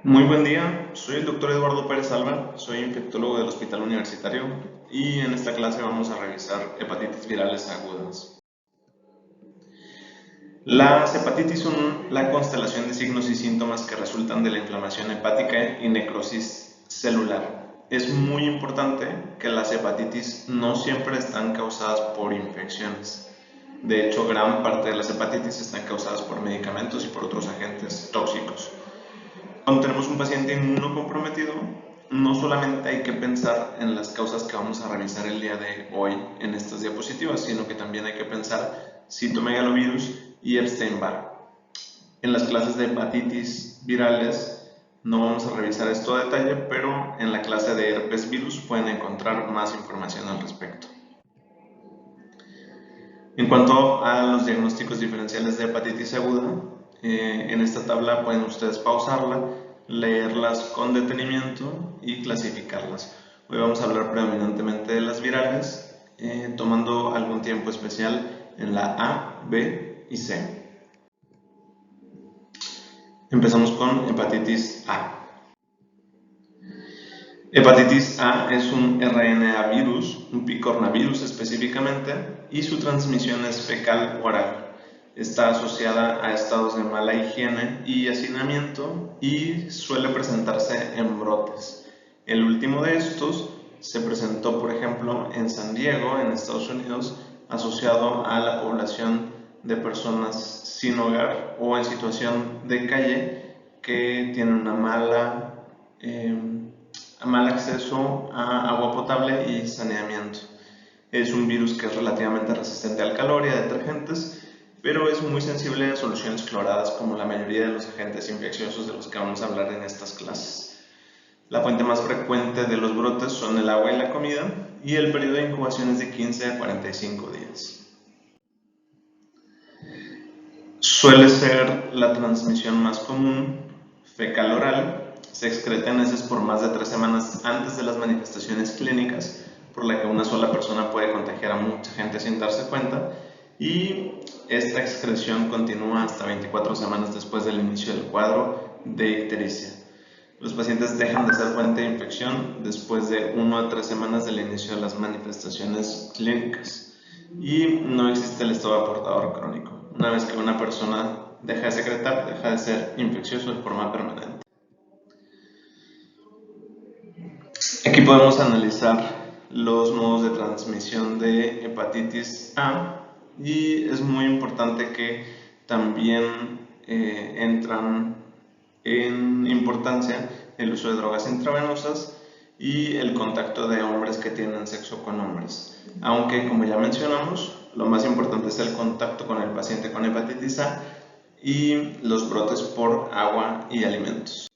Muy buen día, soy el doctor Eduardo Pérez Alba, soy infectólogo del Hospital Universitario y en esta clase vamos a revisar hepatitis virales agudas. Las hepatitis son la constelación de signos y síntomas que resultan de la inflamación hepática y necrosis celular. Es muy importante que las hepatitis no siempre están causadas por infecciones. De hecho, gran parte de las hepatitis están causadas por medicamentos y por otros agentes tóxicos. Cuando tenemos un paciente inmunocomprometido, no solamente hay que pensar en las causas que vamos a revisar el día de hoy en estas diapositivas, sino que también hay que pensar citomegalovirus y Epstein-Barr. En las clases de hepatitis virales no vamos a revisar esto a detalle, pero en la clase de herpes virus pueden encontrar más información al respecto. En cuanto a los diagnósticos diferenciales de hepatitis aguda, en esta tabla pueden ustedes pausarla, leerlas con detenimiento y clasificarlas. Hoy vamos a hablar predominantemente de las virales, tomando algún tiempo especial en la A, B y C. Empezamos con hepatitis A. Hepatitis A es un RNA virus, un picornavirus específicamente, y su transmisión es fecal-oral. Está asociada a estados de mala higiene y hacinamiento y suele presentarse en brotes. El último de estos se presentó, por ejemplo, en San Diego, en Estados Unidos, asociado a la población de personas sin hogar o en situación de calle que tienen una mal acceso a agua potable y saneamiento. Es un virus que es relativamente resistente al calor y a detergentes, pero es muy sensible a soluciones cloradas como la mayoría de los agentes infecciosos de los que vamos a hablar en estas clases. La fuente más frecuente de los brotes son el agua y la comida, y el periodo de incubación es de 15 a 45 días. Suele ser la transmisión más común fecal-oral. Se excreta en heces por más de 3 semanas antes de las manifestaciones clínicas, por la que una sola persona puede contagiar a mucha gente sin darse cuenta, y esta excreción continúa hasta 24 semanas después del inicio del cuadro de ictericia. Los pacientes dejan de ser fuente de infección después de 1 a 3 semanas del inicio de las manifestaciones clínicas y no existe el estado portador crónico. Una vez que una persona deja de secretar, deja de ser infeccioso de forma permanente. Aquí podemos analizar los modos de transmisión de hepatitis A y es muy importante que también entran en importancia el uso de drogas intravenosas y el contacto de hombres que tienen sexo con hombres. Aunque, como ya mencionamos, lo más importante es el contacto con el paciente con hepatitis A y los brotes por agua y alimentos.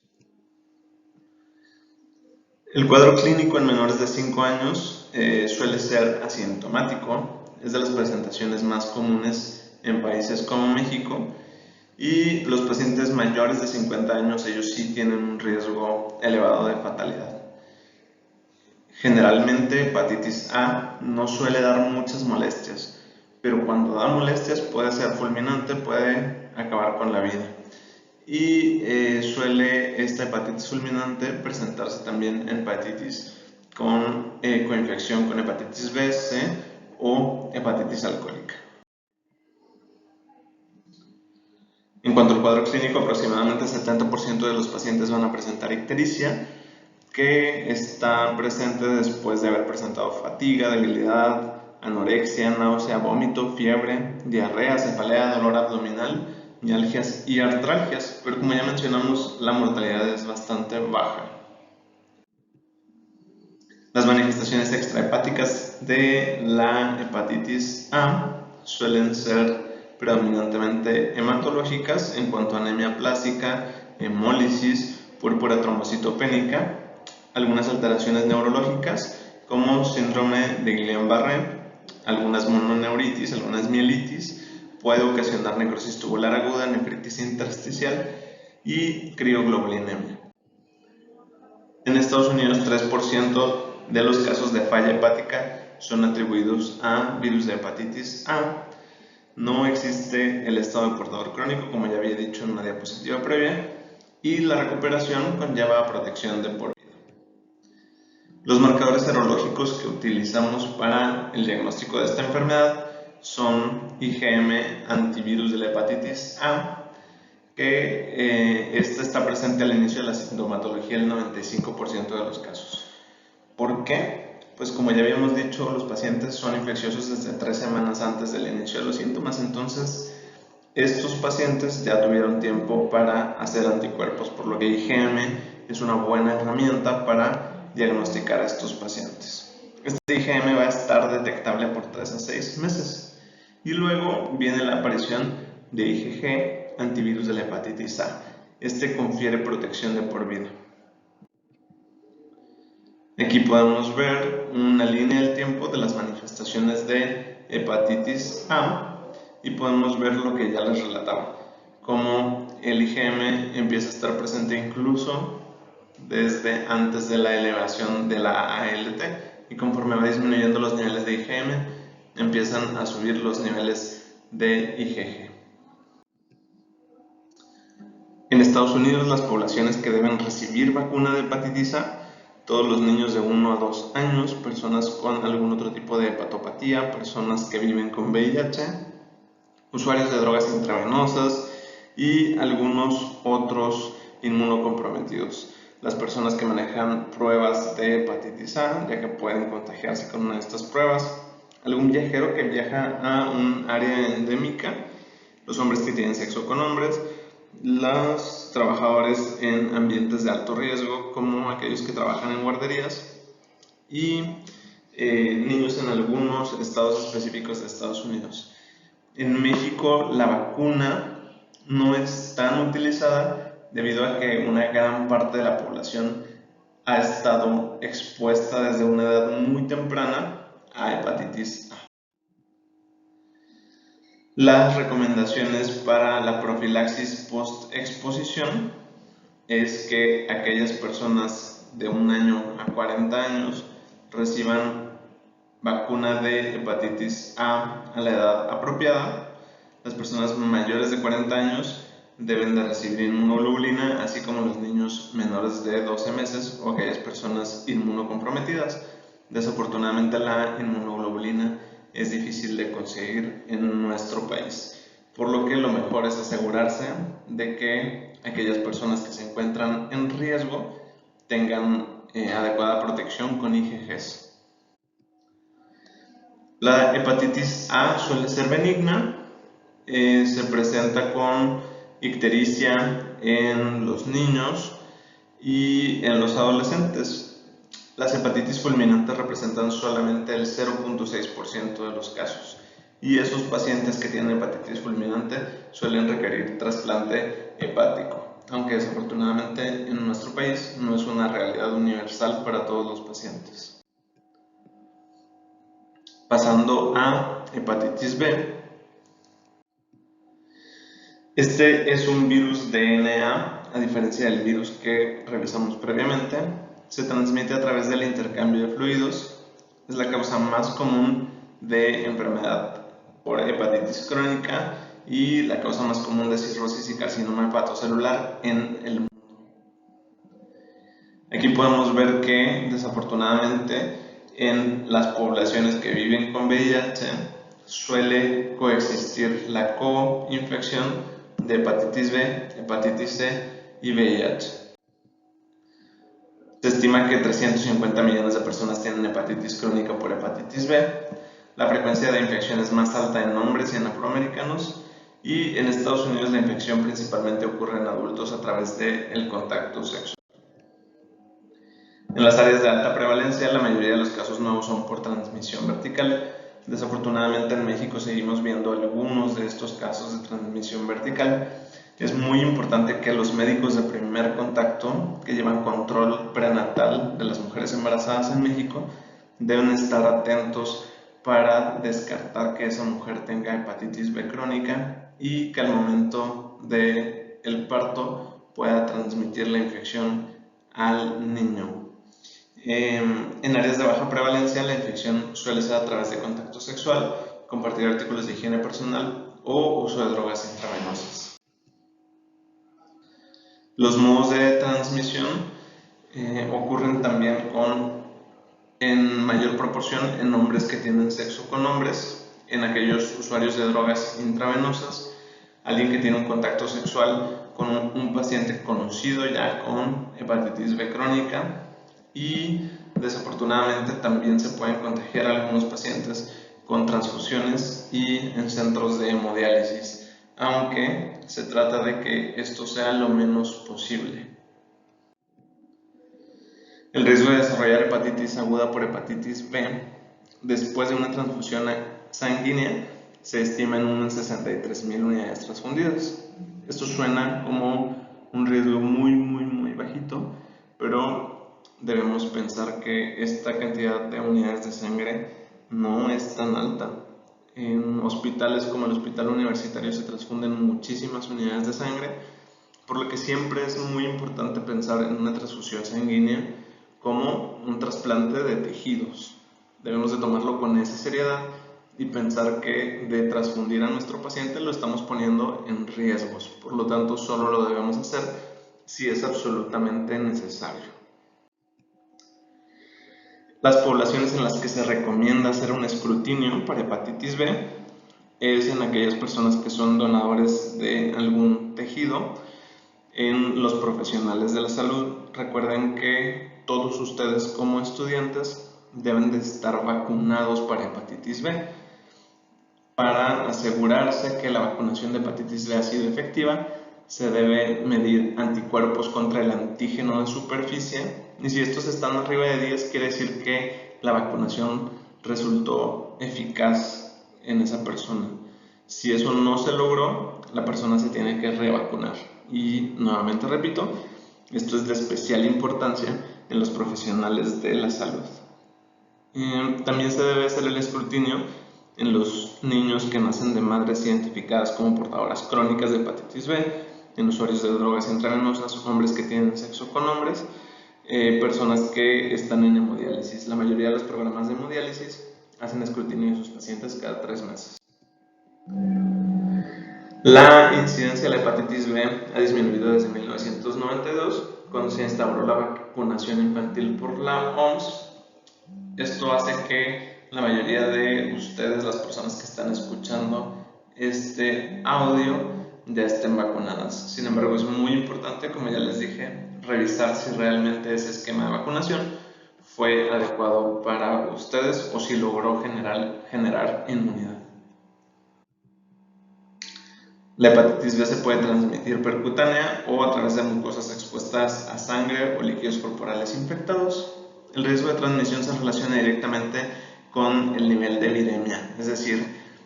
El cuadro clínico en menores de 5 años suele ser asintomático, es de las presentaciones más comunes en países como México, y los pacientes mayores de 50 años, ellos sí tienen un riesgo elevado de fatalidad. Generalmente hepatitis A no suele dar muchas molestias, pero cuando da molestias puede ser fulminante, puede acabar con la vida. Y suele esta hepatitis fulminante presentarse también en hepatitis con coinfección con hepatitis B, C o hepatitis alcohólica. En cuanto al cuadro clínico, aproximadamente el 70% de los pacientes van a presentar ictericia, que está presente después de haber presentado fatiga, debilidad, anorexia, náusea, vómito, fiebre, diarrea, cefalea, dolor abdominal, mialgias y artralgias, pero como ya mencionamos, la mortalidad es bastante baja. Las manifestaciones extrahepáticas de la hepatitis A suelen ser predominantemente hematológicas en cuanto a anemia plástica, hemólisis, púrpura trombocitopénica, algunas alteraciones neurológicas como síndrome de Guillain-Barré, algunas mononeuritis, algunas mielitis, puede ocasionar necrosis tubular aguda, nefritis intersticial y crioglobulinemia. En Estados Unidos, 3% de los casos de falla hepática son atribuidos a virus de hepatitis A. No existe el estado de portador crónico, como ya había dicho en una diapositiva previa, y la recuperación conlleva protección de por vida. Los marcadores serológicos que utilizamos para el diagnóstico de esta enfermedad son IgM antivirus de la hepatitis A, que esta está presente al inicio de la sintomatología en el 95% de los casos. ¿Por qué? Pues como ya habíamos dicho, los pacientes son infecciosos desde 3 semanas antes del inicio de los síntomas, entonces estos pacientes ya tuvieron tiempo para hacer anticuerpos, por lo que IgM es una buena herramienta para diagnosticar a estos pacientes. Este IgM va a estar detectable por 3 a 6 meses y luego viene la aparición de IgG, antivirus de la hepatitis A. Este confiere protección de por vida. Aquí podemos ver una línea del tiempo de las manifestaciones de hepatitis A y podemos ver lo que ya les relataba, cómo el IgM empieza a estar presente incluso desde antes de la elevación de la ALT, y conforme va disminuyendo los niveles de IgM empiezan a subir los niveles de IgG. En Estados Unidos, las poblaciones que deben recibir vacuna de hepatitis A: todos los niños de 1 a 2 años, personas con algún otro tipo de hepatopatía, personas que viven con VIH, usuarios de drogas intravenosas y algunos otros inmunocomprometidos. Las personas que manejan pruebas de hepatitis A, ya que pueden contagiarse con una de estas pruebas, algún viajero que viaja a un área endémica, los hombres que tienen sexo con hombres, los trabajadores en ambientes de alto riesgo, como aquellos que trabajan en guarderías, y niños en algunos estados específicos de Estados Unidos. En México la vacuna no es tan utilizada debido a que una gran parte de la población ha estado expuesta desde una edad muy temprana a hepatitis A. Las recomendaciones para la profilaxis post-exposición es que aquellas personas de 1 año a 40 años reciban vacuna de hepatitis A la edad apropiada. Las personas mayores de 40 años deben de recibir inmunoglobulina, así como los niños menores de 12 meses o aquellas personas inmunocomprometidas. Desafortunadamente la inmunoglobulina es difícil de conseguir en nuestro país, por lo que lo mejor es asegurarse de que aquellas personas que se encuentran en riesgo tengan adecuada protección con IgGs. La hepatitis A suele ser benigna, se presenta con ictericia en los niños y en los adolescentes. Las hepatitis fulminantes representan solamente el 0.6% de los casos, y esos pacientes que tienen hepatitis fulminante suelen requerir trasplante hepático, aunque desafortunadamente en nuestro país no es una realidad universal para todos los pacientes. Pasando a hepatitis B. Este es un virus DNA, a diferencia del virus que revisamos previamente. Se transmite a través del intercambio de fluidos. Es la causa más común de enfermedad por hepatitis crónica y la causa más común de cirrosis y carcinoma hepatocelular en el mundo. Aquí podemos ver que desafortunadamente en las poblaciones que viven con VIH suele coexistir la coinfección de hepatitis B, hepatitis C y VIH. Se estima que 350 millones de personas tienen hepatitis crónica por hepatitis B. La frecuencia de infección es más alta en hombres y en afroamericanos, y en Estados Unidos la infección principalmente ocurre en adultos a través del contacto sexual. En las áreas de alta prevalencia, la mayoría de los casos nuevos son por transmisión vertical. Desafortunadamente en México seguimos viendo algunos de estos casos de transmisión vertical. Es muy importante que los médicos de primer contacto, que llevan control prenatal de las mujeres embarazadas en México, deben estar atentos para descartar que esa mujer tenga hepatitis B crónica y que al momento del parto pueda transmitir la infección al niño. En áreas de baja prevalencia, la infección suele ser a través de contacto sexual, compartir artículos de higiene personal o uso de drogas intravenosas. Los modos de transmisión ocurren también en mayor proporción en hombres que tienen sexo con hombres, en aquellos usuarios de drogas intravenosas, alguien que tiene un contacto sexual con un paciente conocido ya con hepatitis B crónica, y desafortunadamente también se pueden contagiar a algunos pacientes con transfusiones y en centros de hemodiálisis, aunque se trata de que esto sea lo menos posible. El riesgo de desarrollar hepatitis aguda por hepatitis B después de una transfusión sanguínea se estima en unas 63,000 unidades transfundidas. Esto suena como un riesgo muy bajito, pero debemos pensar que esta cantidad de unidades de sangre no es tan alta. En hospitales como el Hospital Universitario se transfunden muchísimas unidades de sangre, por lo que siempre es muy importante pensar en una transfusión sanguínea como un trasplante de tejidos. Debemos de tomarlo con esa seriedad y pensar que de transfundir a nuestro paciente lo estamos poniendo en riesgos. Por lo tanto, solo lo debemos hacer si es absolutamente necesario. Las poblaciones en las que se recomienda hacer un escrutinio para hepatitis B es en aquellas personas que son donadores de algún tejido. En los profesionales de la salud, recuerden que todos ustedes como estudiantes deben de estar vacunados para hepatitis B. Para asegurarse que la vacunación de hepatitis B ha sido efectiva, se debe medir anticuerpos contra el antígeno de superficie, y si estos están arriba de 10 quiere decir que la vacunación resultó eficaz en esa persona. Si eso no se logró, la persona se tiene que revacunar. Y nuevamente repito, esto es de especial importancia en los profesionales de la salud. También se debe hacer el escrutinio en los niños que nacen de madres identificadas como portadoras crónicas de hepatitis B, en usuarios de drogas intravenosas, hombres que tienen sexo con hombres, personas que están en hemodiálisis. La mayoría de los programas de hemodiálisis hacen escrutinio de sus pacientes cada 3 meses. La incidencia de la hepatitis B ha disminuido desde 1992, cuando se instauró la vacunación infantil por la OMS. Esto hace que la mayoría de ustedes, las personas que están escuchando este audio, ya estén vacunadas. Sin embargo, es muy importante, como ya les dije, revisar si realmente ese esquema de vacunación fue adecuado para ustedes o si logró generar inmunidad. La hepatitis B se puede transmitir percutánea o a través de mucosas expuestas a sangre o líquidos corporales infectados. El riesgo de transmisión se relaciona directamente con el nivel de viremia, es decir,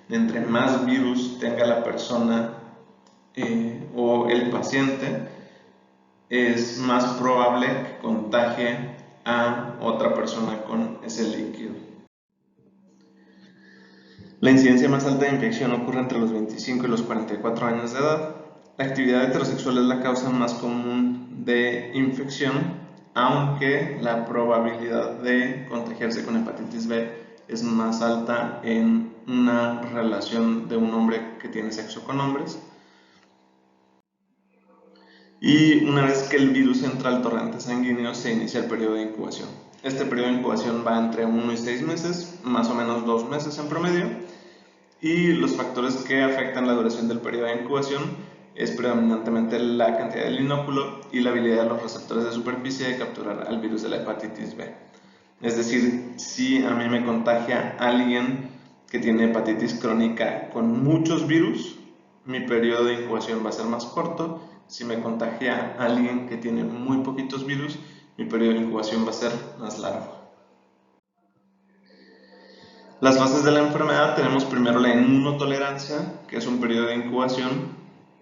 entre más virus tenga la persona o el paciente, es más probable que contagie a otra persona con ese líquido. La incidencia más alta de infección ocurre entre los 25 y los 44 años de edad. La actividad heterosexual es la causa más común de infección, aunque la probabilidad de contagiarse con hepatitis B es más alta en una relación de un hombre que tiene sexo con hombres. Y una vez que el virus entra al torrente sanguíneo, se inicia el periodo de incubación. Este periodo de incubación va entre 1 y 6 meses, más o menos 2 meses en promedio. Y los factores que afectan la duración del periodo de incubación es predominantemente la cantidad del inóculo y la habilidad de los receptores de superficie de capturar al virus de la hepatitis B. Es decir, si a mí me contagia alguien que tiene hepatitis crónica con muchos virus, mi periodo de incubación va a ser más corto. Si me contagia alguien que tiene muy poquitos virus, mi periodo de incubación va a ser más largo. Las fases de la enfermedad: tenemos primero la inmunotolerancia, que es un periodo de incubación.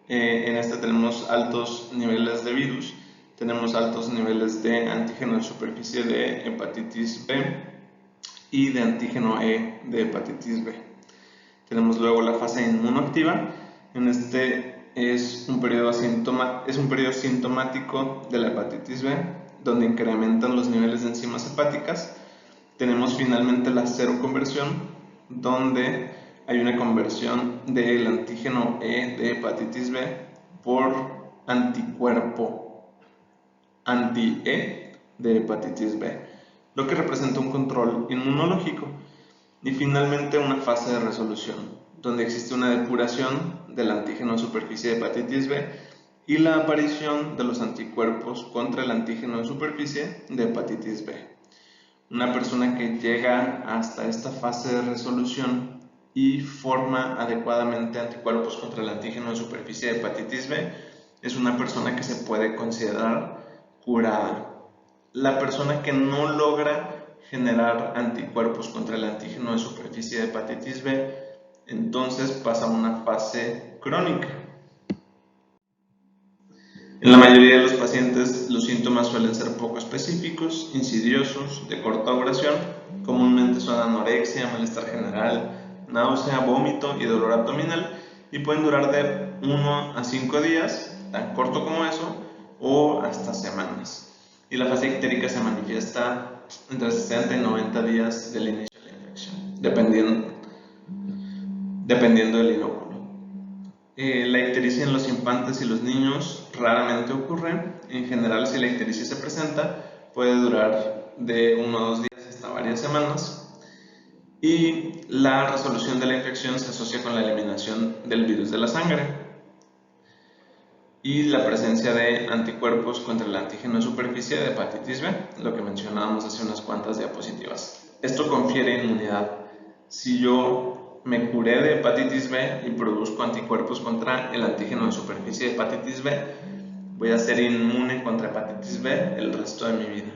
En este tenemos altos niveles de virus, tenemos altos niveles de antígeno de superficie de hepatitis B y de antígeno E de hepatitis B. Tenemos luego la fase inmunoactiva. En este es un periodo sintomático de la hepatitis B, donde incrementan los niveles de enzimas hepáticas. Tenemos finalmente la seroconversión, donde hay una conversión del antígeno E de hepatitis B por anticuerpo anti-E de hepatitis B, lo que representa un control inmunológico. Y finalmente una fase de resolución, donde existe una depuración del antígeno de superficie de hepatitis B y la aparición de los anticuerpos contra el antígeno de superficie de hepatitis B. Una persona que llega hasta esta fase de resolución y forma adecuadamente anticuerpos contra el antígeno de superficie de hepatitis B es una persona que se puede considerar curada. La persona que no logra generar anticuerpos contra el antígeno de superficie de hepatitis B, entonces pasa a una fase crónica. En la mayoría de los pacientes, los síntomas suelen ser poco específicos, insidiosos, de corta duración. Comúnmente son anorexia, malestar general, náusea, vómito y dolor abdominal, y pueden durar de 1 a 5 días, tan corto como eso, o hasta semanas. Y la fase ictérica se manifiesta entre 60 y 90 días del inicio de la infección, dependiendo del inóculo. La ictericia en los infantes y los niños raramente ocurre. En general, si la ictericia se presenta, puede durar de 1 a 2 días hasta varias semanas. Y la resolución de la infección se asocia con la eliminación del virus de la sangre y la presencia de anticuerpos contra el antígeno de superficie de hepatitis B, lo que mencionábamos hace unas cuantas diapositivas. Esto confiere inmunidad. Si yo me curé de hepatitis B y produzco anticuerpos contra el antígeno de superficie de hepatitis B, voy a ser inmune contra hepatitis B el resto de mi vida.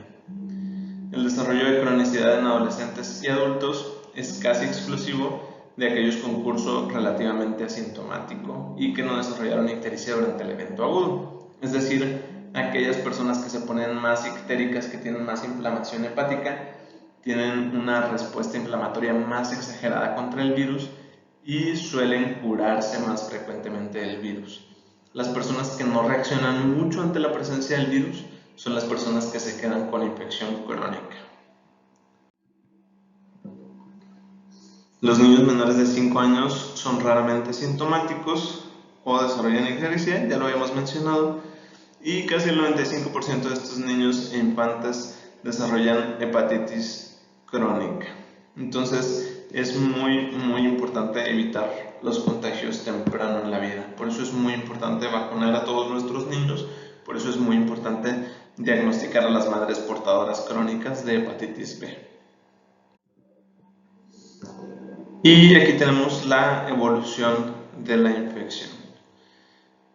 El desarrollo de cronicidad en adolescentes y adultos es casi exclusivo de aquellos con curso relativamente asintomático y que no desarrollaron ictericia durante el evento agudo. Es decir, aquellas personas que se ponen más ictéricas, que tienen más inflamación hepática, tienen una respuesta inflamatoria más exagerada contra el virus y suelen curarse más frecuentemente del virus. Las personas que no reaccionan mucho ante la presencia del virus son las personas que se quedan con infección crónica. Los niños menores de 5 años son raramente sintomáticos o desarrollan ictericia, ya lo habíamos mencionado, y casi el 95% de estos niños e infantes desarrollan hepatitis crónica. Entonces es muy importante evitar los contagios temprano en la vida. Por eso es muy importante vacunar a todos nuestros niños, por eso es muy importante diagnosticar a las madres portadoras crónicas de hepatitis B. Y aquí tenemos la evolución de la infección.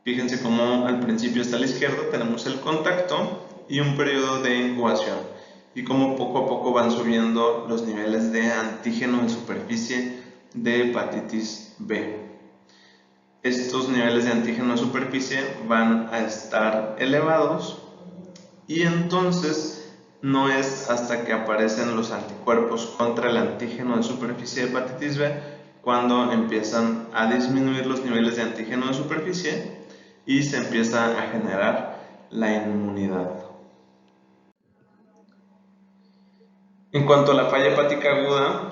Fíjense cómo al principio hasta la izquierda tenemos el contacto y un periodo de incubación, y cómo poco a poco van subiendo los niveles de antígeno en superficie de hepatitis B. Estos niveles de antígeno en superficie van a estar elevados y entonces no es hasta que aparecen los anticuerpos contra el antígeno de superficie de hepatitis B cuando empiezan a disminuir los niveles de antígeno de superficie y se empieza a generar la inmunidad. En cuanto a la falla hepática aguda,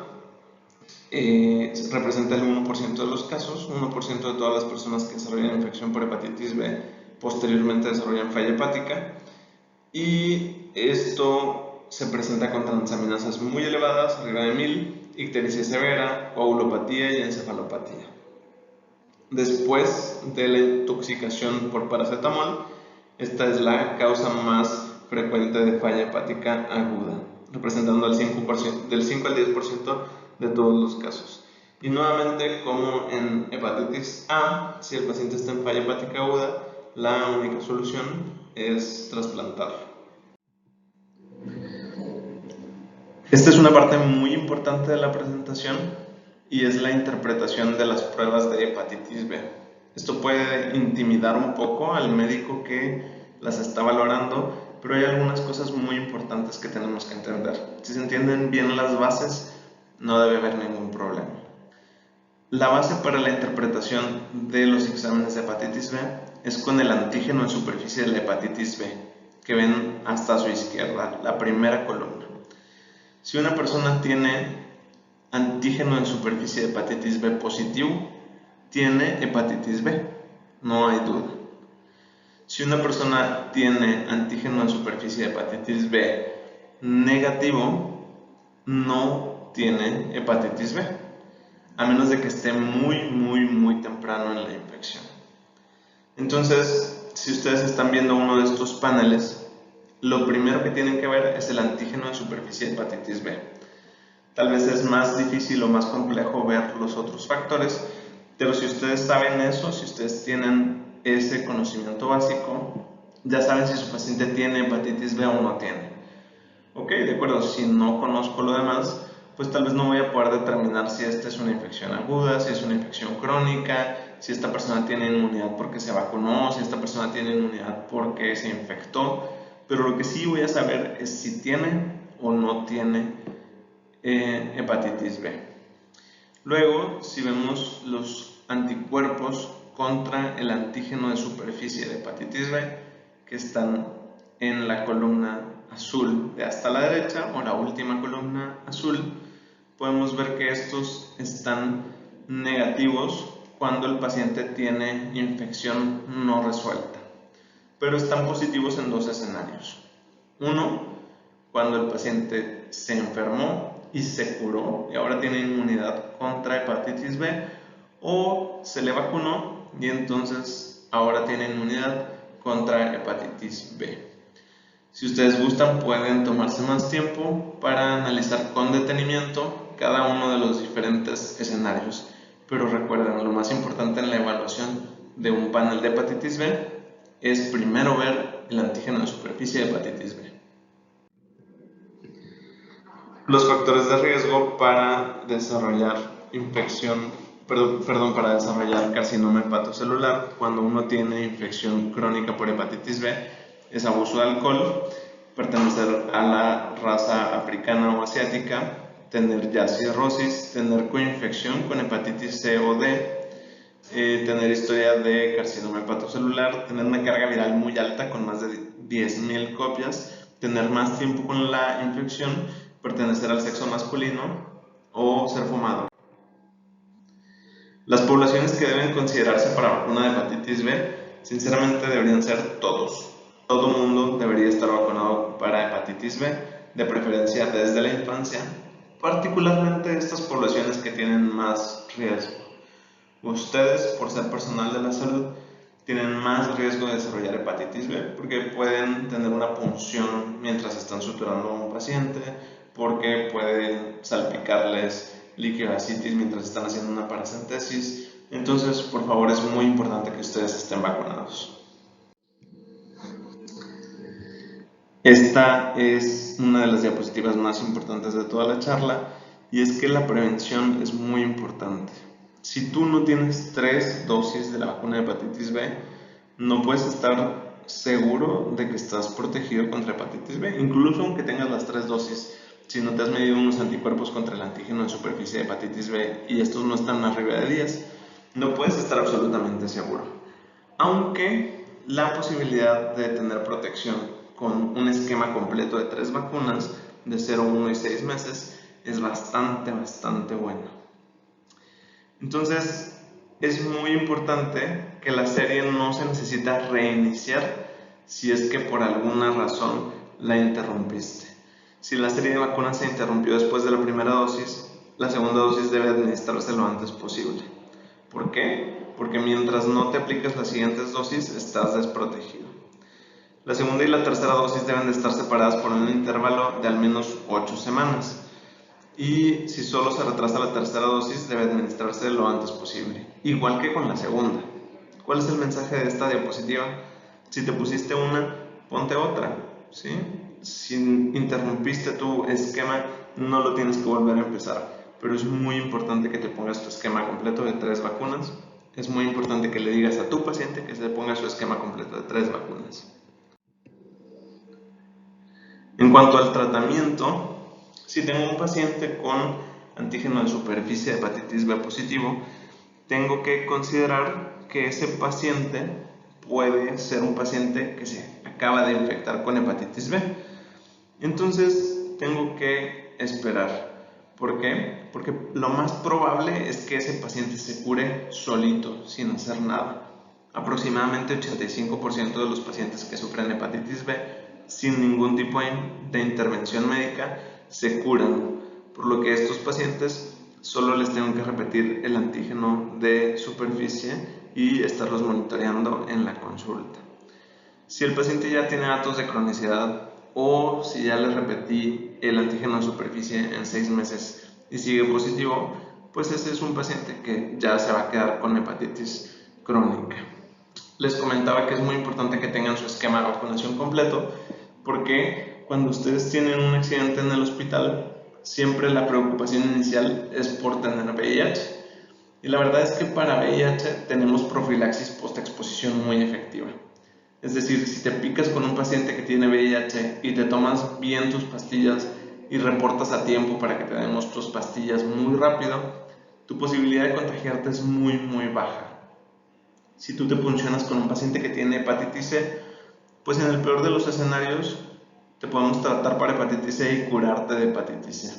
representa el 1% de los casos. 1% de todas las personas que desarrollan infección por hepatitis B posteriormente desarrollan falla hepática, y esto se presenta con transaminasas muy elevadas, arriba de 1000, ictericia severa, coagulopatía y encefalopatía. Después de la intoxicación por paracetamol, esta es la causa más frecuente de falla hepática aguda, representando del 5 al 10% de todos los casos. Y nuevamente, como en hepatitis A, si el paciente está en falla hepática aguda, la única solución es trasplantarlo. Esta es una parte muy importante de la presentación y es la interpretación de las pruebas de hepatitis B. Esto puede intimidar un poco al médico que las está valorando, pero hay algunas cosas muy importantes que tenemos que entender. Si se entienden bien las bases, no debe haber ningún problema. La base para la interpretación de los exámenes de hepatitis B es con el antígeno en superficie de la hepatitis B, que ven hasta a su izquierda, la primera columna. Si una persona tiene antígeno en superficie de hepatitis B positivo, tiene hepatitis B, no hay duda. Si una persona tiene antígeno de superficie de hepatitis B negativo, no tiene hepatitis B, a menos de que esté muy temprano en la infección. Entonces, si ustedes están viendo uno de estos paneles, lo primero que tienen que ver es el antígeno de superficie de hepatitis B. Tal vez es más difícil o más complejo ver los otros factores, pero si ustedes saben eso, si ustedes tienen ese conocimiento básico, ya saben si su paciente tiene hepatitis B o no tiene. Ok, de acuerdo, si no conozco lo demás, pues tal vez no voy a poder determinar si esta es una infección aguda, si es una infección crónica, si esta persona tiene inmunidad porque se vacunó, si esta persona tiene inmunidad porque se infectó, pero lo que sí voy a saber es si tiene o no tiene hepatitis B. Luego, si vemos los anticuerpos contra el antígeno de superficie de hepatitis B, que están en la columna azul de hasta la derecha, o la última columna azul, podemos ver que estos están negativos cuando el paciente tiene infección no resuelta, pero están positivos en dos escenarios. Uno, cuando el paciente se enfermó y se curó y ahora tiene inmunidad contra hepatitis B, o se le vacunó y entonces ahora tiene inmunidad contra hepatitis B. Si ustedes gustan, pueden tomarse más tiempo para analizar con detenimiento cada uno de los diferentes escenarios, pero recuerden, lo más importante en la evaluación de un panel de hepatitis B es primero ver el antígeno de superficie de hepatitis B. Los factores de riesgo para desarrollar para desarrollar carcinoma hepatocelular cuando uno tiene infección crónica por hepatitis B es abuso de alcohol, pertenecer a la raza africana o asiática, tener ya cirrosis, tener coinfección con hepatitis C o D, tener historia de carcinoma hepatocelular, tener una carga viral muy alta con más de 10.000 copias, tener más tiempo con la infección, pertenecer al sexo masculino o ser fumador. Las poblaciones que deben considerarse para vacuna de hepatitis B, sinceramente deberían ser todos. Todo mundo debería estar vacunado para hepatitis B, de preferencia desde la infancia, particularmente estas poblaciones que tienen más riesgo. Ustedes, por ser personal de la salud, tienen más riesgo de desarrollar hepatitis B porque pueden tener una punción mientras están suturando a un paciente, porque pueden salpicarles líquido ascitis mientras están haciendo una paracentesis. Entonces, por favor, es muy importante que ustedes estén vacunados. Esta es una de las diapositivas más importantes de toda la charla y es que la prevención es muy importante. Si tú no tienes 3 dosis de la vacuna de hepatitis B, no puedes estar seguro de que estás protegido contra hepatitis B, incluso aunque tengas las 3 dosis. Si no te has medido unos anticuerpos contra el antígeno de superficie de hepatitis B y estos no están arriba de 10, no puedes estar absolutamente seguro. Aunque la posibilidad de tener protección con un esquema completo de 3 vacunas de 0, 1 y 6 meses es bastante bueno. Entonces, es muy importante que la serie no se necesita reiniciar si es que por alguna razón la interrumpiste. Si la serie de vacunas se interrumpió después de la primera dosis, la segunda dosis debe administrarse lo antes posible. ¿Por qué? Porque mientras no te apliques las siguientes dosis, estás desprotegido. La segunda y la tercera dosis deben de estar separadas por un intervalo de al menos 8 semanas. Y si solo se retrasa la tercera dosis, debe administrarse lo antes posible, igual que con la segunda. ¿Cuál es el mensaje de esta diapositiva? Si te pusiste una, ponte otra, ¿sí? Si interrumpiste tu esquema, no lo tienes que volver a empezar, pero es muy importante que te pongas tu esquema completo de 3 vacunas. Es muy importante que le digas a tu paciente que se ponga su esquema completo de 3 vacunas. En cuanto al tratamiento, si tengo un paciente con antígeno de superficie de hepatitis B positivo, tengo que considerar que ese paciente puede ser un paciente que se acaba de infectar con hepatitis B. Entonces, tengo que esperar. ¿Por qué? Porque lo más probable es que ese paciente se cure solito, sin hacer nada. Aproximadamente 85% de los pacientes que sufren hepatitis B sin ningún tipo de intervención médica se curan, por lo que estos pacientes solo les tengo que repetir el antígeno de superficie y estarlos monitoreando en la consulta. Si el paciente ya tiene datos de cronicidad o si ya les repetí el antígeno de superficie en 6 meses y sigue positivo, pues ese es un paciente que ya se va a quedar con hepatitis crónica. Les comentaba que es muy importante que tengan su esquema de vacunación completo, porque cuando ustedes tienen un accidente en el hospital, siempre la preocupación inicial es por tener VIH. Y la verdad es que para VIH tenemos profilaxis post-exposición muy efectiva. Es decir, si te picas con un paciente que tiene VIH y te tomas bien tus pastillas y reportas a tiempo para que te demos tus pastillas muy rápido, tu posibilidad de contagiarte es muy baja. Si tú te puncionas con un paciente que tiene hepatitis C, pues en el peor de los escenarios te podemos tratar para hepatitis C y curarte de hepatitis C.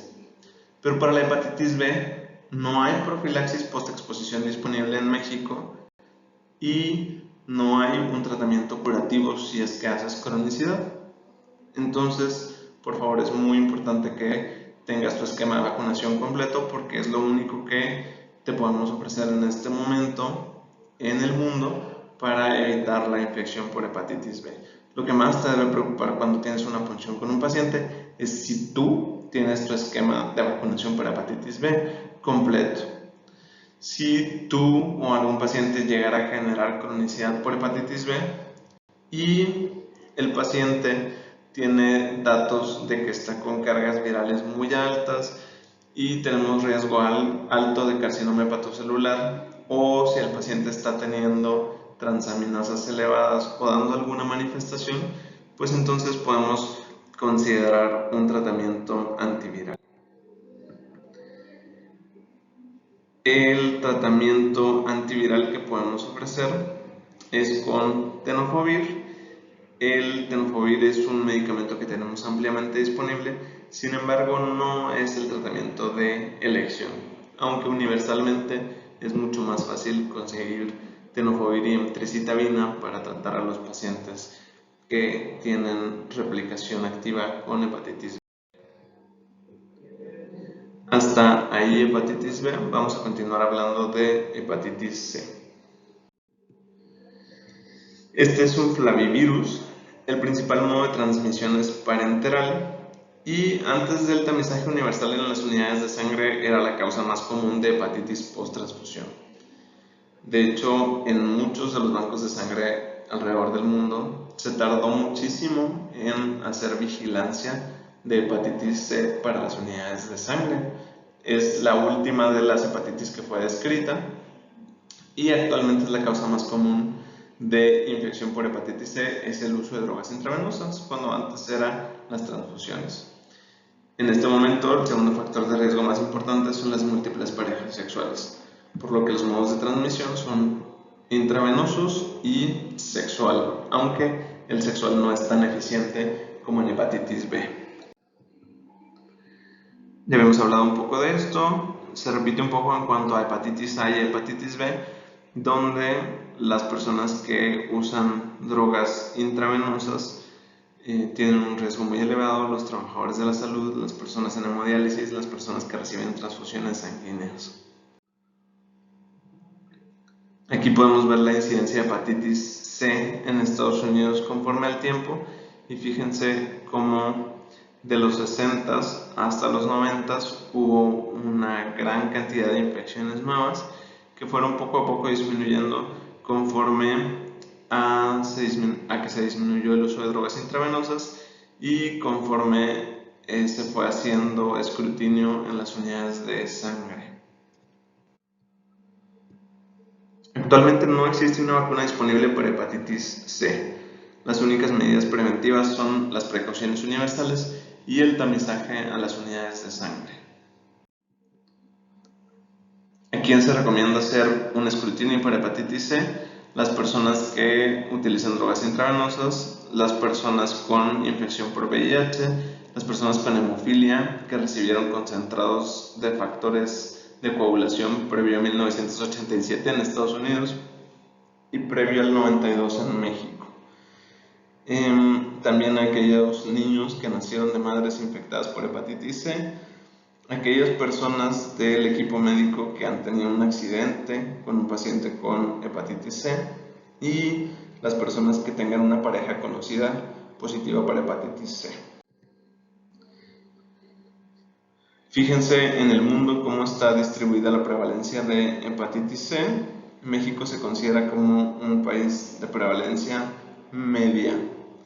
Pero para la hepatitis B no hay profilaxis post-exposición disponible en México y no hay un tratamiento curativo si es que haces cronicidad. Entonces, por favor, es muy importante que tengas tu esquema de vacunación completo, porque es lo único que te podemos ofrecer en este momento en el mundo para evitar la infección por hepatitis B. Lo que más te debe preocupar cuando tienes una punción con un paciente es si tú tienes tu esquema de vacunación para hepatitis B completo. Si tú o algún paciente llegara a generar cronicidad por hepatitis B y el paciente tiene datos de que está con cargas virales muy altas y tenemos riesgo alto de carcinoma hepatocelular, o si el paciente está teniendo transaminasas elevadas o dando alguna manifestación, pues entonces podemos considerar un tratamiento antiviral. El tratamiento antiviral que podemos ofrecer es con tenofovir. El tenofovir es un medicamento que tenemos ampliamente disponible, sin embargo no es el tratamiento de elección, aunque universalmente es mucho más fácil conseguir tenofovir y emtricitabina para tratar a los pacientes que tienen replicación activa con hepatitis B. Hasta ahí hepatitis B, vamos a continuar hablando de hepatitis C. Este es un flavivirus, el principal modo de transmisión es parenteral y antes del tamizaje universal en las unidades de sangre era la causa más común de hepatitis post-transfusión. De hecho, en muchos de los bancos de sangre alrededor del mundo se tardó muchísimo en hacer vigilancia de hepatitis C para las unidades de sangre. Es la última de las hepatitis que fue descrita y actualmente es la causa más común de infección por hepatitis C, es el uso de drogas intravenosas, cuando antes eran las transfusiones. En este momento, el segundo factor de riesgo más importante son las múltiples parejas sexuales, por lo que los modos de transmisión son intravenosos y sexual, aunque el sexual no es tan eficiente como en hepatitis B. Ya habíamos hablado un poco de esto, se repite un poco en cuanto a hepatitis A y hepatitis B, donde las personas que usan drogas intravenosas tienen un riesgo muy elevado, los trabajadores de la salud, las personas en hemodiálisis, las personas que reciben transfusiones sanguíneas. Aquí podemos ver la incidencia de hepatitis C en Estados Unidos conforme al tiempo y fíjense cómo de los 60 hasta los 90 hubo una gran cantidad de infecciones nuevas que fueron poco a poco disminuyendo conforme a que se disminuyó el uso de drogas intravenosas y conforme se fue haciendo escrutinio en las unidades de sangre. Actualmente no existe una vacuna disponible para hepatitis C. Las únicas medidas preventivas son las precauciones universales y el tamizaje a las unidades de sangre. ¿A quién se recomienda hacer un escrutinio para hepatitis C? Las personas que utilizan drogas intravenosas, las personas con infección por VIH, las personas con hemofilia que recibieron concentrados de factores de coagulación previo a 1987 en Estados Unidos y previo al 92 en México. También aquellos niños que nacieron de madres infectadas por hepatitis C, aquellas personas del equipo médico que han tenido un accidente con un paciente con hepatitis C y las personas que tengan una pareja conocida positiva para hepatitis C. Fíjense en el mundo cómo está distribuida la prevalencia de hepatitis C. México se considera como un país de prevalencia media.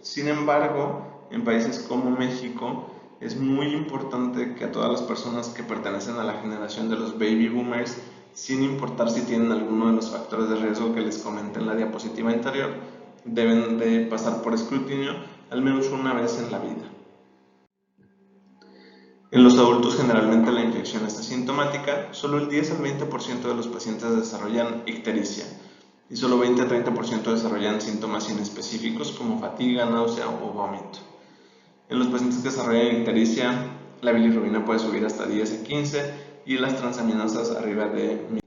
Sin embargo, en países como México es muy importante que a todas las personas que pertenecen a la generación de los baby boomers, sin importar si tienen alguno de los factores de riesgo que les comenté en la diapositiva anterior, deben de pasar por escrutinio al menos una vez en la vida. En los adultos generalmente la infección es asintomática, solo el 10 al 20% de los pacientes desarrollan ictericia y solo 20 a 30% desarrollan síntomas inespecíficos como fatiga, náusea o vómito. En los pacientes que desarrollan ictericia, la bilirrubina puede subir hasta 10 a 15 y las transaminasas arriba de 1000.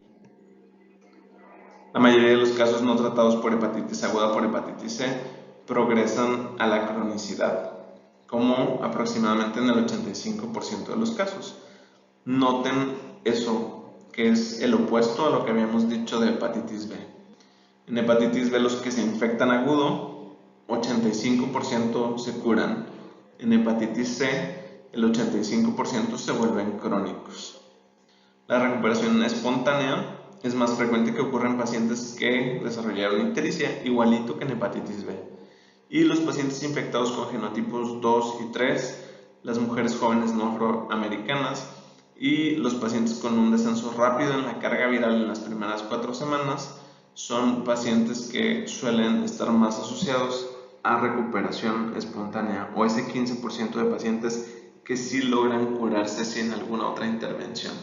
La mayoría de los casos no tratados por hepatitis aguda por hepatitis C progresan a la cronicidad, como aproximadamente en el 85% de los casos. Noten eso, que es el opuesto a lo que habíamos dicho de hepatitis B. En hepatitis B los que se infectan agudo, 85% se curan. En hepatitis C, el 85% se vuelven crónicos. La recuperación espontánea es más frecuente que ocurre en pacientes que desarrollaron ictericia, igualito que en hepatitis B. Y los pacientes infectados con genotipos 2 y 3, las mujeres jóvenes no afroamericanas y los pacientes con un descenso rápido en la carga viral en las primeras 4 semanas son pacientes que suelen estar más asociados a recuperación espontánea o ese 15% de pacientes que sí logran curarse sin alguna otra intervención.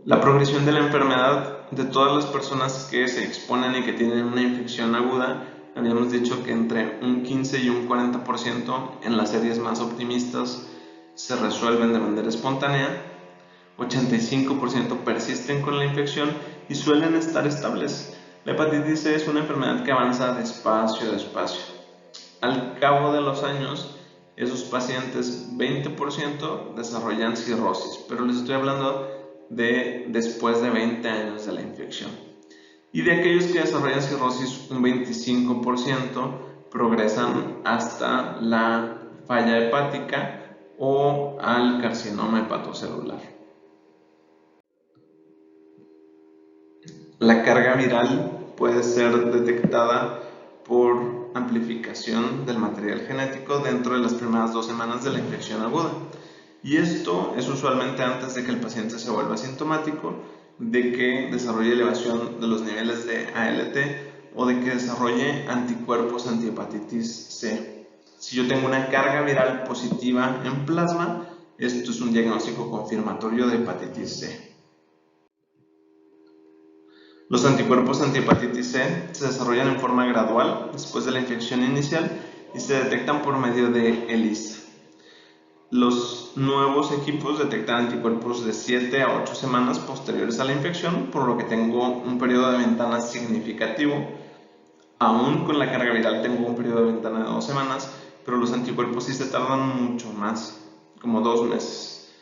La progresión de la enfermedad de todas las personas que se exponen y que tienen una infección aguda, habíamos dicho que entre un 15 y un 40% en las series más optimistas se resuelven de manera espontánea, 85% persisten con la infección y suelen estar estables. La hepatitis C es una enfermedad que avanza despacio. Al cabo de los años, esos pacientes, 20% desarrollan cirrosis, pero les estoy hablando de después de 20 años de la infección. Y de aquellos que desarrollan cirrosis, un 25% progresan hasta la falla hepática o al carcinoma hepatocelular. La carga viral puede ser detectada por amplificación del material genético dentro de las primeras 2 semanas de la infección aguda. Y esto es usualmente antes de que el paciente se vuelva asintomático, de que desarrolle elevación de los niveles de ALT o de que desarrolle anticuerpos antihepatitis C. Si yo tengo una carga viral positiva en plasma, esto es un diagnóstico confirmatorio de hepatitis C. Los anticuerpos antihepatitis C se desarrollan en forma gradual después de la infección inicial y se detectan por medio de ELISA. Los nuevos equipos detectan anticuerpos de 7 a 8 semanas posteriores a la infección, por lo que tengo un periodo de ventana significativo. Aún con la carga viral tengo un periodo de ventana de 2 semanas, pero los anticuerpos sí se tardan mucho más, como 2 meses.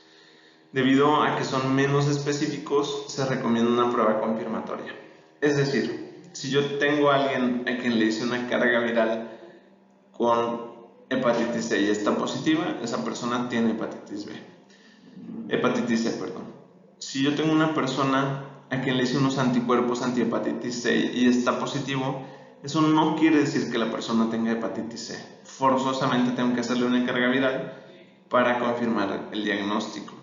Debido a que son menos específicos, se recomienda una prueba confirmatoria. Es decir, si yo tengo a alguien a quien le hice una carga viral con hepatitis C y está positiva, esa persona tiene hepatitis C. Si yo tengo una persona a quien le hice unos anticuerpos antihepatitis C y está positivo, eso no quiere decir que la persona tenga hepatitis C. Forzosamente tengo que hacerle una carga viral para confirmar el diagnóstico.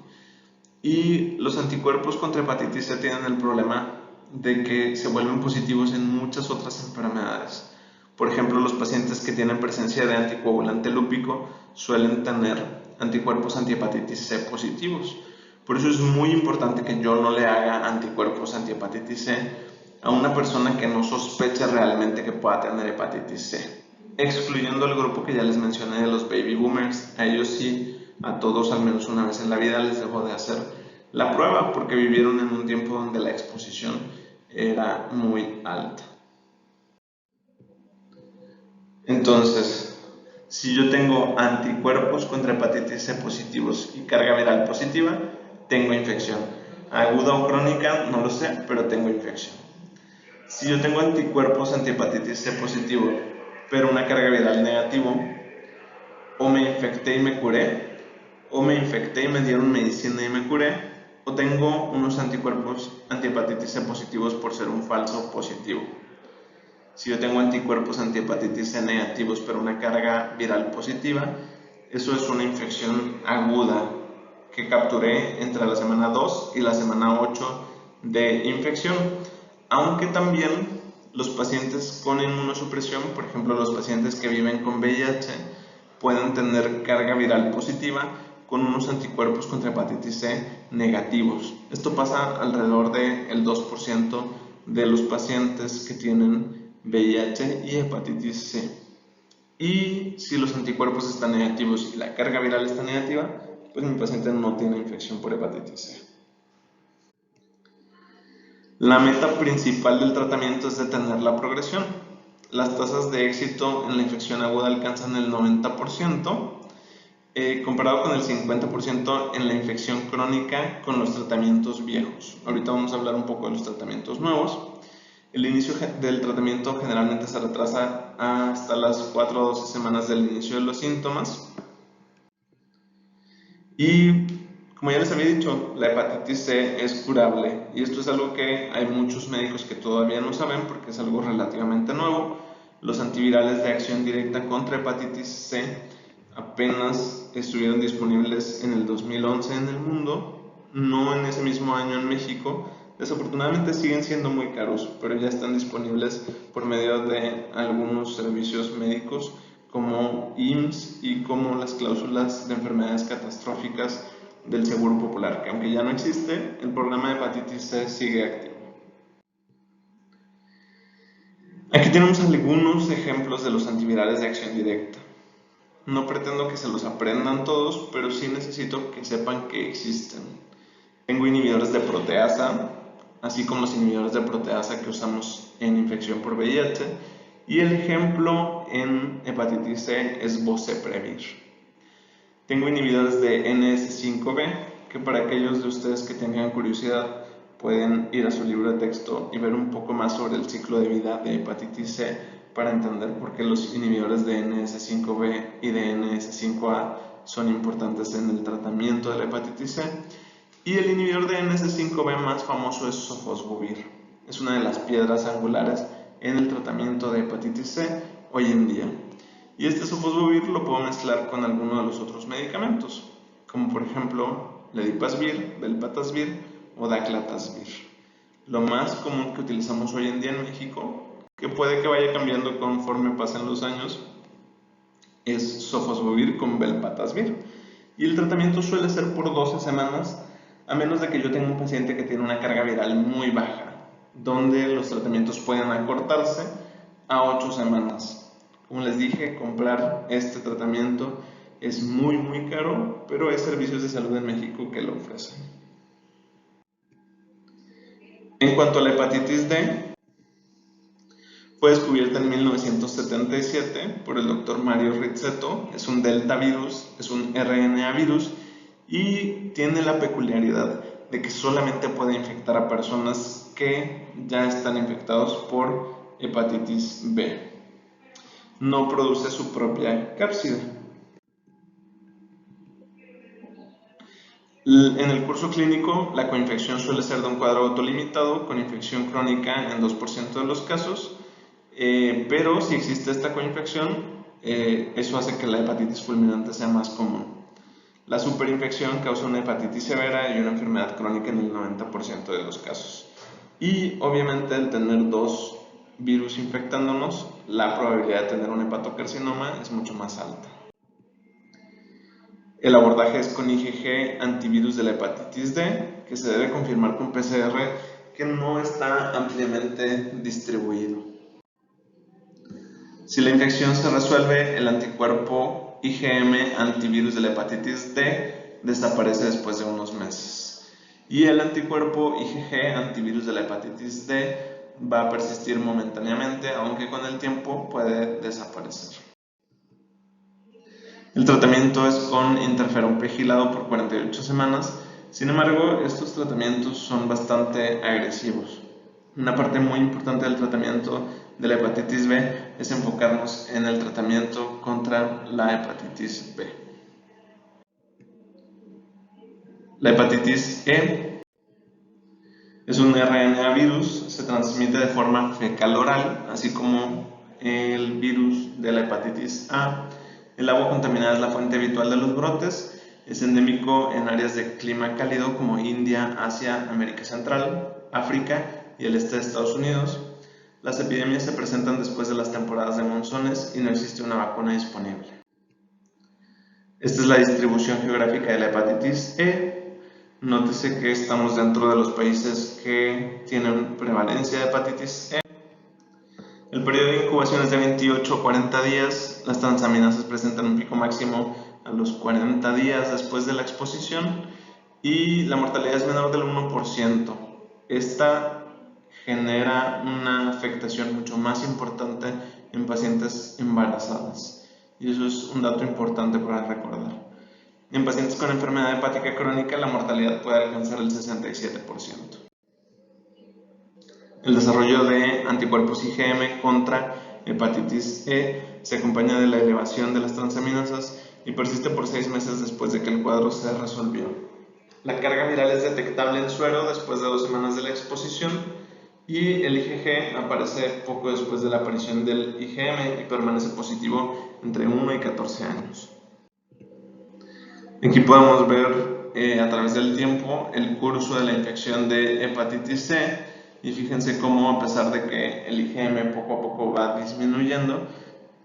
Y los anticuerpos contra hepatitis C tienen el problema de que se vuelven positivos en muchas otras enfermedades. Por ejemplo, los pacientes que tienen presencia de anticoagulante lúpico suelen tener anticuerpos antihepatitis C positivos. Por eso es muy importante que yo no le haga anticuerpos antihepatitis C a una persona que no sospeche realmente que pueda tener hepatitis C. Excluyendo el grupo que ya les mencioné de los baby boomers, a ellos sí, a todos al menos una vez en la vida les debo de hacer la prueba porque vivieron en un tiempo donde la exposición era muy alta. Entonces, si yo tengo anticuerpos contra hepatitis C positivos y carga viral positiva, tengo infección. Aguda o crónica, no lo sé, pero tengo infección. Si yo tengo anticuerpos antihepatitis C positivo, pero una carga viral negativo, o me infecté y me curé, o me infecté y me dieron medicina y me curé, o tengo unos anticuerpos antihepatitis C positivos por ser un falso positivo. Si yo tengo anticuerpos antihepatitis C negativos pero una carga viral positiva, eso es una infección aguda que capturé entre la semana 2 y la semana 8 de infección. Aunque también los pacientes con inmunosupresión, por ejemplo los pacientes que viven con VIH, pueden tener carga viral positiva con unos anticuerpos contra hepatitis C negativos. Esto pasa alrededor del 2% de los pacientes que tienen VIH y hepatitis C. Y si los anticuerpos están negativos y la carga viral está negativa, pues mi paciente no tiene infección por hepatitis C. La meta principal del tratamiento es detener la progresión. Las tasas de éxito en la infección aguda alcanzan el 90%, comparado con el 50% en la infección crónica con los tratamientos viejos. Ahorita vamos a hablar un poco de los tratamientos nuevos. El inicio del tratamiento generalmente se retrasa hasta las 4 o 12 semanas del inicio de los síntomas. Y como ya les había dicho, la hepatitis C es curable, y esto es algo que hay muchos médicos que todavía no saben porque es algo relativamente nuevo. Los antivirales de acción directa contra hepatitis C apenas estuvieron disponibles en el 2011 en el mundo, no en ese mismo año en México. Desafortunadamente siguen siendo muy caros, pero ya están disponibles por medio de algunos servicios médicos como IMSS y como las cláusulas de enfermedades catastróficas del Seguro Popular, que aunque ya no existe, el programa de hepatitis C sigue activo. Aquí tenemos algunos ejemplos de los antivirales de acción directa. No pretendo que se los aprendan todos, pero sí necesito que sepan que existen. Tengo inhibidores de proteasa, así como los inhibidores de proteasa que usamos en infección por VIH, y el ejemplo en hepatitis C es boceprevir. Tengo inhibidores de NS5B, que para aquellos de ustedes que tengan curiosidad pueden ir a su libro de texto y ver un poco más sobre el ciclo de vida de hepatitis C para entender por qué los inhibidores de NS5B y de NS5A son importantes en el tratamiento de la hepatitis C. Y el inhibidor de NS5B más famoso es sofosbuvir. Es una de las piedras angulares en el tratamiento de hepatitis C hoy en día. Y este sofosbuvir lo puedo mezclar con alguno de los otros medicamentos, como por ejemplo ledipasvir, velpatasvir o daclatasvir. Lo más común que utilizamos hoy en día en México, que puede que vaya cambiando conforme pasen los años, es sofosbuvir con velpatasvir. Y el tratamiento suele ser por 12 semanas, a menos de que yo tenga un paciente que tiene una carga viral muy baja, donde los tratamientos pueden acortarse a 8 semanas. Como les dije, comprar este tratamiento es muy caro, pero hay servicios de salud en México que lo ofrecen. En cuanto a la hepatitis D, fue descubierta en 1977 por el doctor Mario Rizzetto. Es un delta virus, es un RNA virus, y tiene la peculiaridad de que solamente puede infectar a personas que ya están infectados por hepatitis B. No produce su propia cápsida. En el curso clínico, la coinfección suele ser de un cuadro autolimitado con infección crónica en 2% de los casos, pero si existe esta coinfección, eso hace que la hepatitis fulminante sea más común. La superinfección causa una hepatitis severa y una enfermedad crónica en el 90% de los casos. Y obviamente al tener dos virus infectándonos, la probabilidad de tener un hepatocarcinoma es mucho más alta. El abordaje es con IgG antivirus de la hepatitis D, que se debe confirmar con PCR, que no está ampliamente distribuido. Si la infección se resuelve, el anticuerpo IgM antivirus de la hepatitis D desaparece después de unos meses. y el anticuerpo IgG, antivirus de la hepatitis D, va a persistir momentáneamente, aunque con el tiempo puede desaparecer. El tratamiento es con interferón pegilado por 48 semanas. Sin embargo, estos tratamientos son bastante agresivos. Una parte muy importante del tratamiento de la hepatitis B es enfocarnos en el tratamiento contra la hepatitis B. La hepatitis E es un RNA virus, se transmite de forma fecal-oral, así como el virus de la hepatitis A. El agua contaminada es la fuente habitual de los brotes, es endémico en áreas de clima cálido como India, Asia, América Central, África y el este de Estados Unidos. Las epidemias se presentan después de las temporadas de monzones y no existe una vacuna disponible. Esta es la distribución geográfica de la hepatitis E. Nótese que estamos dentro de los países que tienen prevalencia de hepatitis E. El periodo de incubación es de 28 a 40 días. Las transaminasas presentan un pico máximo a los 40 días después de la exposición y la mortalidad es menor del 1%. Esta genera una afectación mucho más importante en pacientes embarazadas y eso es un dato importante para recordar. En pacientes con enfermedad hepática crónica la mortalidad puede alcanzar el 67%. El desarrollo de anticuerpos IgM contra hepatitis E se acompaña de la elevación de las transaminasas y persiste por 6 meses después de que el cuadro se resolvió. La carga viral es detectable en suero después de 2 semanas de la exposición y el IgG aparece poco después de la aparición del IgM y permanece positivo entre 1 y 14 años. Aquí podemos ver a través del tiempo el curso de la infección de hepatitis C. Y fíjense cómo a pesar de que el IgM poco a poco va disminuyendo,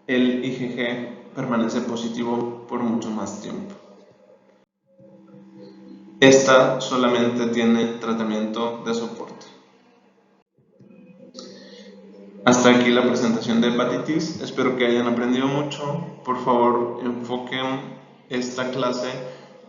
el IgG permanece positivo por mucho más tiempo. Esta solamente tiene tratamiento de soporte. Hasta aquí la presentación de hepatitis. Espero que hayan aprendido mucho. Por favor, enfoquen esta clase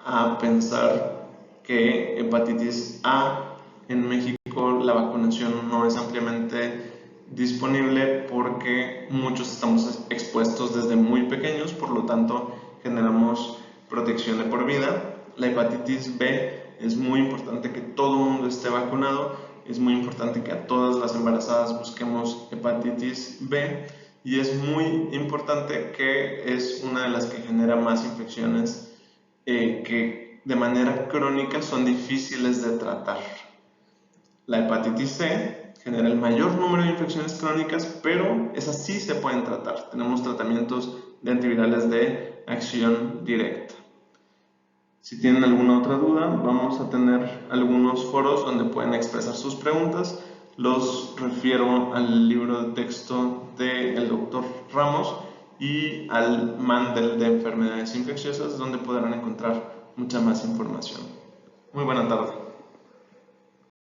a pensar que hepatitis A en México la vacunación no es ampliamente disponible porque muchos estamos expuestos desde muy pequeños, por lo tanto generamos protección de por vida. La hepatitis B es muy importante que todo el mundo esté vacunado, es muy importante que a todas las embarazadas busquemos hepatitis B y es muy importante que es una de las que genera más infecciones que de manera crónica son difíciles de tratar. La hepatitis C genera el mayor número de infecciones crónicas, pero esas sí se pueden tratar. Tenemos tratamientos de antivirales de acción directa. Si tienen alguna otra duda, vamos a tener algunos foros donde pueden expresar sus preguntas. Los refiero al libro de texto del Dr. Ramos y al Mandel de enfermedades infecciosas, donde podrán encontrar mucha más información. Muy buena tarde.